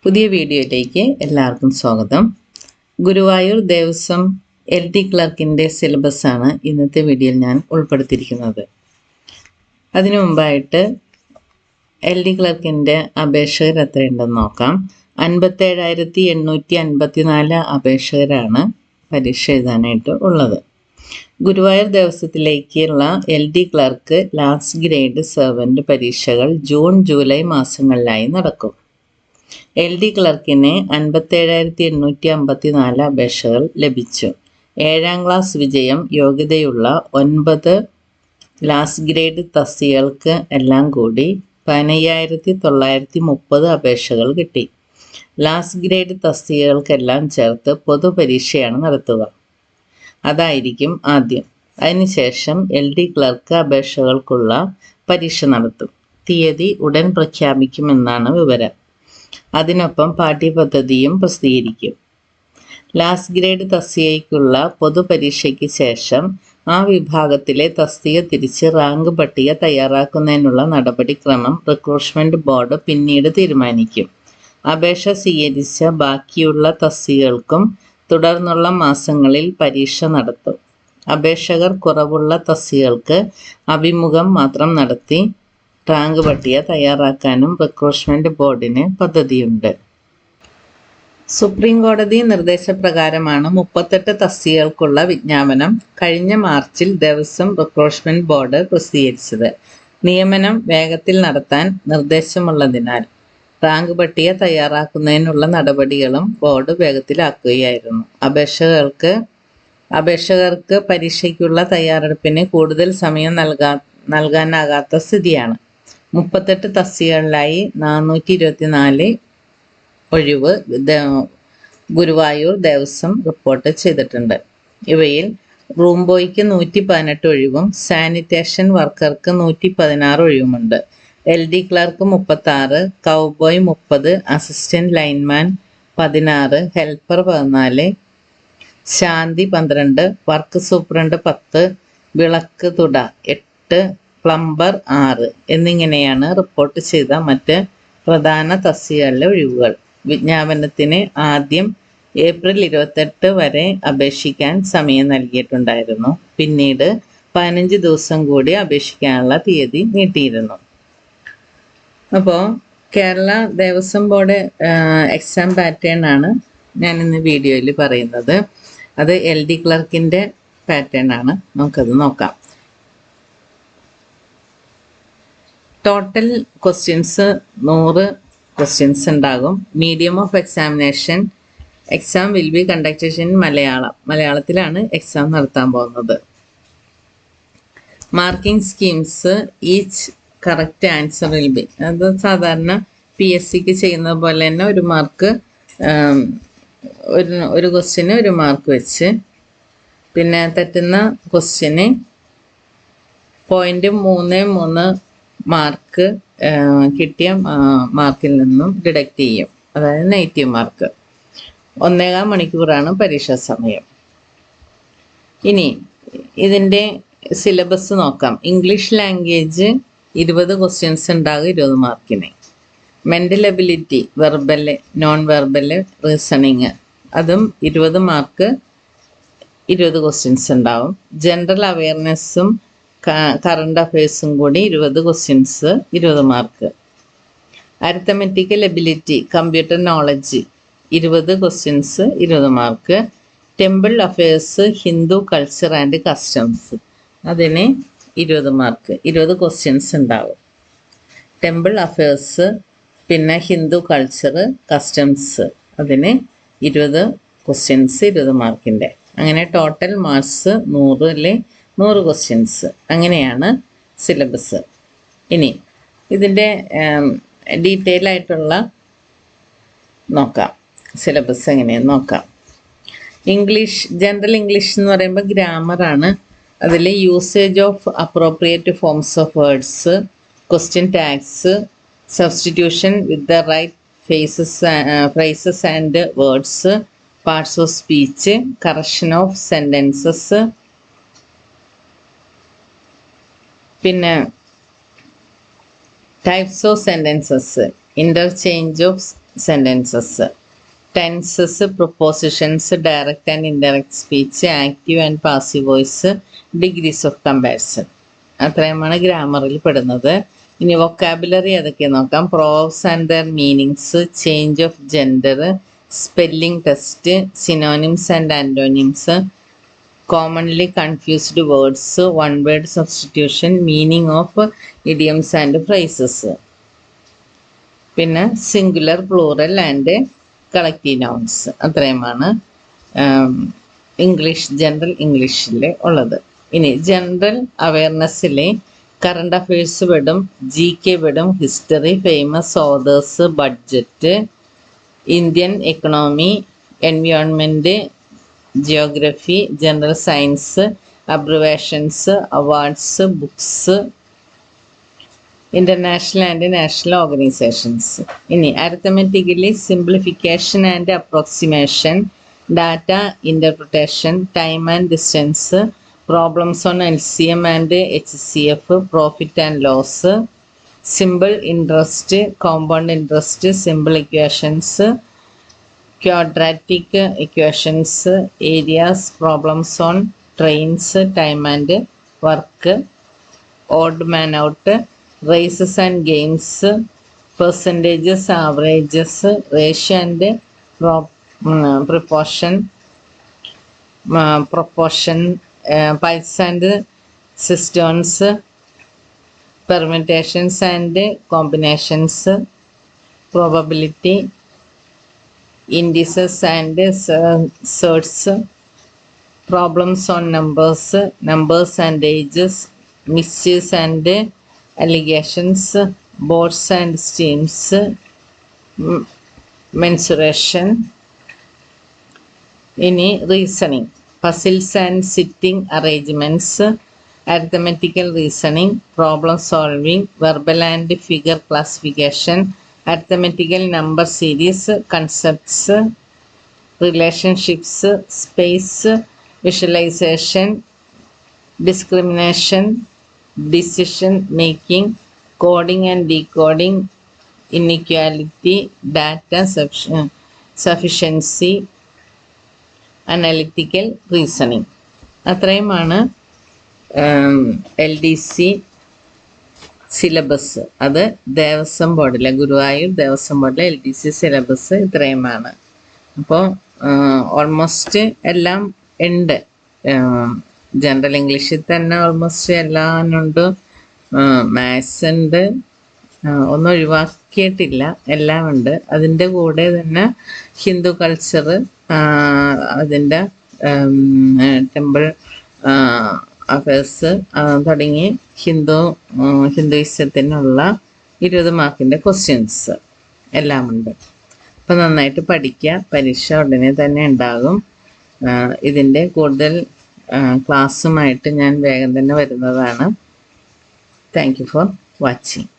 പുതിയ വീഡിയോയിലേക്ക് എല്ലാവർക്കും സ്വാഗതം. ഗുരുവായൂർ ദേവസ്വം LD ക്ലർക്കിൻ്റെ സിലബസാണ് ഇന്നത്തെ വീഡിയോയിൽ ഞാൻ ഉൾപ്പെടുത്തിയിരിക്കുന്നത്. അതിനു മുമ്പായിട്ട് LD ക്ലർക്കിൻ്റെ അപേക്ഷകർ എത്രയുണ്ടെന്ന് നോക്കാം. 57,854 അപേക്ഷകരാണ് പരീക്ഷ എഴുതാനായിട്ട് ഉള്ളത്. ഗുരുവായൂർ ദേവസ്വത്തിലേക്കുള്ള LD clerk last grade servant പരീക്ഷകൾ ജൂൺ ജൂലൈ മാസങ്ങളിലായി നടക്കും. LD ക്ലർക്കിന് 57,854 അപേക്ഷകൾ ലഭിച്ചു. 7ാം ക്ലാസ് വിജയം യോഗ്യതയുള്ള 9 ലാസ്റ്റ് ഗ്രേഡ് തസ്തികകൾക്ക് എല്ലാം കൂടി 15,930 അപേക്ഷകൾ കിട്ടി. ലാസ്റ്റ് ഗ്രേഡ് തസ്തികകൾക്കെല്ലാം ചേർത്ത് പൊതുപരീക്ഷയാണ് നടത്തുക. അതായിരിക്കും ആദ്യം. അതിനുശേഷം LD ക്ലർക്ക് അപേക്ഷകൾക്കുള്ള പരീക്ഷ നടത്തും. തീയതി ഉടൻ പ്രഖ്യാപിക്കുമെന്നാണ് വിവരം. അതിനൊപ്പം പാഠ്യപദ്ധതിയും പ്രസിദ്ധീകരിക്കും. ലാസ്റ്റ് ഗ്രേഡ് തസ്തികയ്ക്കുള്ള പൊതുപരീക്ഷയ്ക്ക് ശേഷം ആ വിഭാഗത്തിലെ തസ്തിക തിരിച്ച് റാങ്ക് പട്ടിക തയ്യാറാക്കുന്നതിനുള്ള നടപടിക്രമം റിക്രൂട്ട്മെൻറ്റ് ബോർഡ് പിന്നീട് തീരുമാനിക്കും. അപേക്ഷ സ്വീകരിച്ച ബാക്കിയുള്ള തസ്തികകൾക്കും തുടർന്നുള്ള മാസങ്ങളിൽ പരീക്ഷ നടത്തും. അപേക്ഷകർ കുറവുള്ള തസ്തികകൾക്ക് അഭിമുഖം മാത്രം നടത്തി റാങ്ക് പട്ടിക തയ്യാറാക്കാനും റിക്രൂട്ട്മെൻറ്റ് ബോർഡിന് പദ്ധതിയുണ്ട്. സുപ്രീം കോടതി നിർദ്ദേശപ്രകാരമാണ് 38 തസ്തികകൾക്കുള്ള വിജ്ഞാപനം കഴിഞ്ഞ മാർച്ചിൽ ദേവസ്വം റിക്രൂട്ട്മെൻറ്റ് ബോർഡ് പ്രസിദ്ധീകരിച്ചത്. നിയമനം വേഗത്തിൽ നടത്താൻ നിർദ്ദേശമുള്ളതിനാൽ റാങ്ക് പട്ടിക തയ്യാറാക്കുന്നതിനുള്ള നടപടികളും ബോർഡ് വേഗത്തിലാക്കുകയായിരുന്നു. അപേക്ഷകർക്ക് പരീക്ഷയ്ക്കുള്ള തയ്യാറെടുപ്പിന് കൂടുതൽ സമയം നൽകാനാകാത്ത സ്ഥിതിയാണ്. 38 തസ്തികകളിലായി 424 ഒഴിവ് ഗുരുവായൂർ ദേവസ്വം റിപ്പോർട്ട് ചെയ്തിട്ടുണ്ട്. ഇവയിൽ റൂം ബോയ്ക്ക് 118 ഒഴിവും സാനിറ്റേഷൻ വർക്കർക്ക് 116 ഒഴിവുമുണ്ട്. LD clerk 36, cowboy 30, assistant lineman 16, helper 14, ശാന്തി 12, വർക്ക് സൂപ്രണ്ട് 10, വിളക്ക് തുട 8, പ്ലംബർ 6 എന്നിങ്ങനെയാണ് റിപ്പോർട്ട് ചെയ്ത മറ്റ് പ്രധാന തസ്തികകളിലെ ഒഴിവുകൾ. വിജ്ഞാപനത്തിന് ആദ്യം ഏപ്രിൽ 28 വരെ അപേക്ഷിക്കാൻ സമയം നൽകിയിട്ടുണ്ടായിരുന്നു. പിന്നീട് 15 ദിവസം കൂടി അപേക്ഷിക്കാനുള്ള തീയതി നീട്ടിയിരുന്നു. അപ്പോൾ Kerala Devaswom board exam pattern ആണ് ഞാൻ ഇന്ന് വീഡിയോയിൽ പറയുന്നത്. അത് LD ക്ലർക്കിൻ്റെ പാറ്റേൺ ആണ്. നമുക്കത് നോക്കാം. ടോട്ടൽ ക്വസ്റ്റ്യൻസ് 100 ക്വസ്റ്റ്യൻസ് ഉണ്ടാകും. Medium of examination exam will be conducted in മലയാളത്തിലാണ് എക്സാം നടത്താൻ പോകുന്നത്. Marking schemes each correct answer will be, അത് സാധാരണ PSCക്ക് ചെയ്യുന്ന പോലെ തന്നെ ഒരു മാർക്ക്, ഒരു ക്വസ്റ്റ്യന് 1 മാർക്ക് വെച്ച്, പിന്നെ തെറ്റുന്ന ക്വസ്റ്റ്യന് 0.33 മാർക്ക് കിട്ടിയ മാർക്കിൽ നിന്നും ഡിഡക്റ്റ് ചെയ്യും. അതായത് നെഗറ്റീവ് മാർക്ക്. 1.25 മണിക്കൂറാണ് പരീക്ഷാ സമയം. ഇനി ഇതിൻ്റെ സിലബസ് നോക്കാം. ഇംഗ്ലീഷ് ലാംഗ്വേജ് 20 ക്വസ്റ്റ്യൻസ് ഉണ്ടാകും 20 മാർക്കിന്. Mental ability, verbal, non verbal, reasoning, അതും 20 മാർക്ക് 20 ക്വസ്റ്റ്യൻസ് ഉണ്ടാവും. ജനറൽ അവയർനെസ്സും കറണ്ട് അഫയേഴ്സും കൂടി 20 questions 20 mark. Arithmetical ability, computer knowledge 20 questions 20 mark. Temple affairs, Hindu culture and customs, അതിന് 20 മാർക്ക്, 20 ക്വസ്റ്റ്യൻസ് ഉണ്ടാവും. ടെമ്പിൾ അഫയേഴ്സ്, പിന്നെ Hindu culture, customs, അതിന് 20 questions 20 മാർക്കിൻ്റെ. അങ്ങനെ ടോട്ടൽ മാർക്സ് 100 ക്വസ്റ്റ്യൻസ്. അങ്ങനെയാണ് സിലബസ്. ഇനി ഇതിൻ്റെ ഡീറ്റെയിൽ ആയിട്ടുള്ള നോക്കാം. സിലബസ് എങ്ങനെയെന്ന് നോക്കാം. ഇംഗ്ലീഷ്, ജനറൽ ഇംഗ്ലീഷ് എന്ന് പറയുമ്പോൾ ഗ്രാമറാണ്. അതിൽ usage of appropriate forms of words, question tags, substitution with the right phrases and words, parts of speech, correction of sentences, പിന്നെ types of sentences, interchange of sentences. Tenses, propositions, direct and indirect speech, active and passive voice, degrees of comparison. അത്രയുമാണ് ഗ്രാമറിൽ പെടുന്നത്. ഇനി vocabulary അതൊക്കെ നോക്കാം. Proverbs and their meanings, change of gender, spelling test, synonyms and antonyms, commonly confused words, one word substitution, meaning of idioms and phrases. പിന്നെ singular, plural and collective nouns. അത്രയുമാണ് general ഇംഗ്ലീഷിൽ ഉള്ളത്. ഇനി ജനറൽ അവയർനെസ്സിലെ current affairs പെടും, GK പെടും, history, famous authors, budget, Indian economy, environment, geography, general science, abbreviations, awards, books, international and national organisations. ഇനി arithmetically simplification and approximation, data interpretation, time and distance, problems on LCM and HCF, profit and loss, simple interest, compound interest, simple equations, quadratic equations, areas, problems on trains, time and work, odd man out, races and games, percentages, averages, ratio and proportion, pipes and cisterns, permutations and combinations, probability, indices and sorts, problems on numbers and ages, misuse and allegations, boards and streams, mensuration. ഇനി reasoning, puzzles and sitting arrangements, arithmetical reasoning, problem solving, verbal and figure classification, arithmetical number series, concepts, relationships, space, visualization, discrimination, decision making, coding and decoding, inequality, data sufficiency, analytical reasoning. അത്രയുമാണ് LDC syllabus. അത് ദേവസ്വം ബോർഡിലെ, ഗുരുവായൂർ ദേവസ്വം ബോർഡിലെ LDC syllabus ഇത്രയുമാണ്. അപ്പോൾ almost എല്ലാം ഉണ്ട്. General ഇംഗ്ലീഷിൽ തന്നെ almost എല്ലാം ഉണ്ട്. മാത്സ് ഉണ്ട്, ഒന്നും ഒഴിവാക്കിയിട്ടില്ല, എല്ലാം ഉണ്ട്. അതിൻ്റെ കൂടെ തന്നെ ഹിന്ദു കൾച്ചർ, അതിൻ്റെ ടെമ്പിൾ അഫയേഴ്സ് തുടങ്ങി ഹിന്ദുയിസത്തിനുള്ള 20 മാർക്കിൻ്റെ ക്വസ്റ്റ്യൻസ് എല്ലാം ഉണ്ട്. അപ്പം നന്നായിട്ട് പഠിക്കുക. പരീക്ഷ ഉടനെ തന്നെ ഉണ്ടാകും. ഇതിൻ്റെ കൂടുതൽ ക്ലാസ്സുമായിട്ട് ഞാൻ വേഗം തന്നെ വരുന്നതാണ്. Thank you for watching.